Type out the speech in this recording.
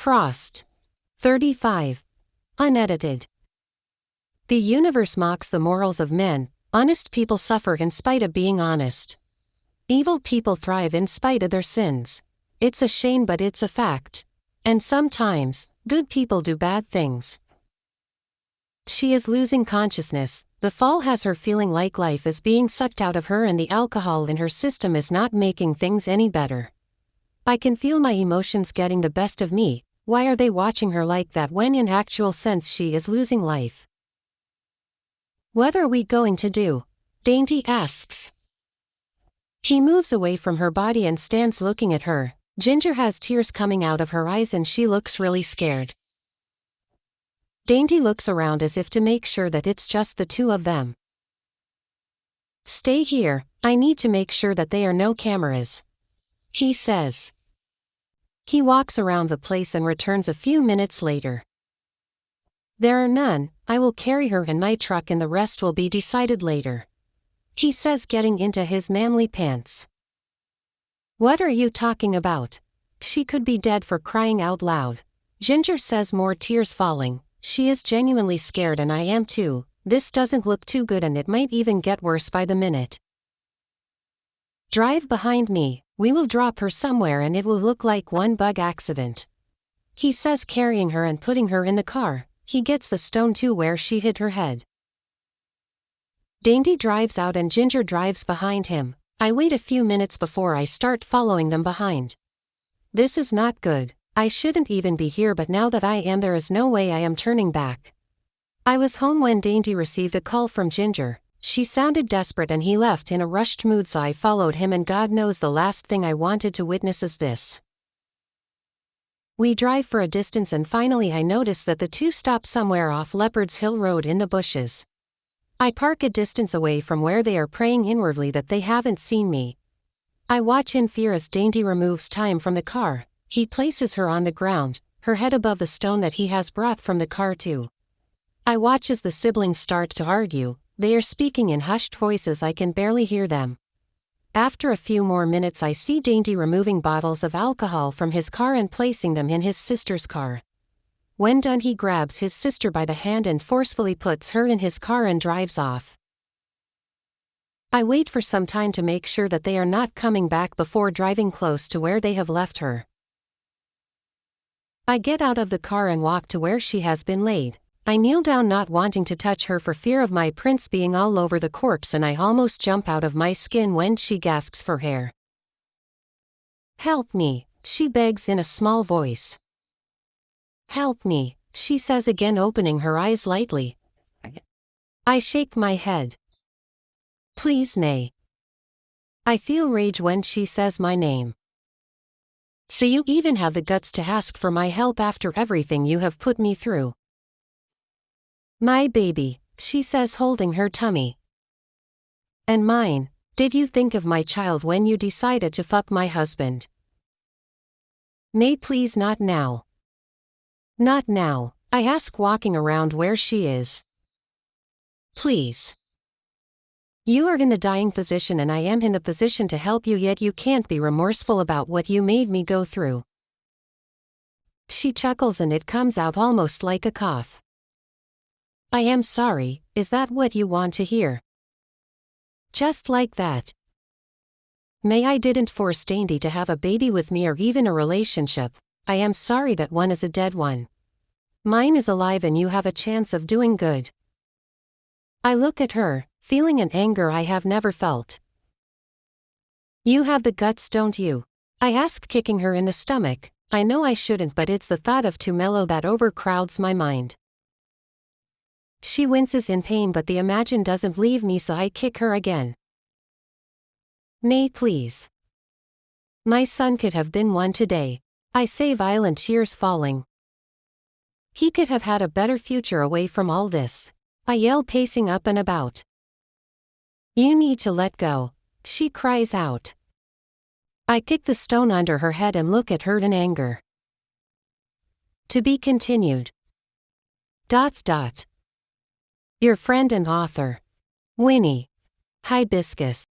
Frost. 35. Unedited. The universe mocks the morals of men. Honest people suffer in spite of being honest. Evil people thrive in spite of their sins. It's a shame, but it's a fact. And sometimes, good people do bad things. She is losing consciousness. The fall has her feeling like life is being sucked out of her and the alcohol in her system is not making things any better. I can feel my emotions getting the best of me. Why are they watching her like that when in actual sense she is losing life? What are we going to do? Dainty asks. He moves away from her body and stands looking at her. Ginger has tears coming out of her eyes and she looks really scared. Dainty looks around as if to make sure that it's just the two of them. Stay here, I need to make sure that there are no cameras, he says. He walks around the place and returns a few minutes later. There are none. I will carry her in my truck and the rest will be decided later, he says, getting into his manly pants. What are you talking about? She could be dead, for crying out loud, Ginger says, more tears falling. She is genuinely scared and I am too. This doesn't look too good and it might even get worse by the minute. Drive behind me. We will drop her somewhere and it will look like one bug accident, he says, carrying her and putting her in the car. He gets the stone too where she hit her head. Dainty drives out and Ginger drives behind him. I wait a few minutes before I start following them behind. This is not good. I shouldn't even be here, but now that I am, there is no way I am turning back. I was home when Dainty received a call from Ginger. She sounded desperate and he left in a rushed mood, so I followed him, and God knows the last thing I wanted to witness is this. We drive for a distance and finally I notice that the two stop somewhere off Leopard's Hill Road in the bushes. I park a distance away from where they are, praying inwardly that they haven't seen me. I watch in fear as Dainty removes Time from the car. He places her on the ground, her head above the stone that he has brought from the car too. I watch as the siblings start to argue. They are speaking in hushed voices, I can barely hear them. After a few more minutes I see Dainty removing bottles of alcohol from his car and placing them in his sister's car. When done, he grabs his sister by the hand and forcefully puts her in his car and drives off. I wait for some time to make sure that they are not coming back before driving close to where they have left her. I get out of the car and walk to where she has been laid. I kneel down, not wanting to touch her for fear of my prints being all over the corpse, and I almost jump out of my skin when she gasps for air. Help me, she begs in a small voice. Help me, she says again, opening her eyes lightly. I shake my head. Please, nay. I feel rage when she says my name. So you even have the guts to ask for my help after everything you have put me through? My baby, she says, holding her tummy. And mine. Did you think of my child when you decided to fuck my husband? Nay, please, not now. Not now, I ask, walking around where she is. Please. You are in the dying position and I am in the position to help you, yet you can't be remorseful about what you made me go through. She chuckles and it comes out almost like a cough. I am sorry, is that what you want to hear? Just like that. May I didn't force Dainty to have a baby with me or even a relationship. I am sorry that one is a dead one. Mine is alive and you have a chance of doing good. I look at her, feeling an anger I have never felt. You have the guts, don't you? I ask, kicking her in the stomach. I know I shouldn't, but it's the thought of too mellow that overcrowds my mind. She winces in pain, but the imagine doesn't leave me, so I kick her again. Nay, please. My son could have been one today, I say, violent tears falling. He could have had a better future away from all this, I yell, pacing up and about. You need to let go, she cries out. I kick the stone under her head and look at her in anger. To be continued. Your friend and author, Winnie. Hibiscus.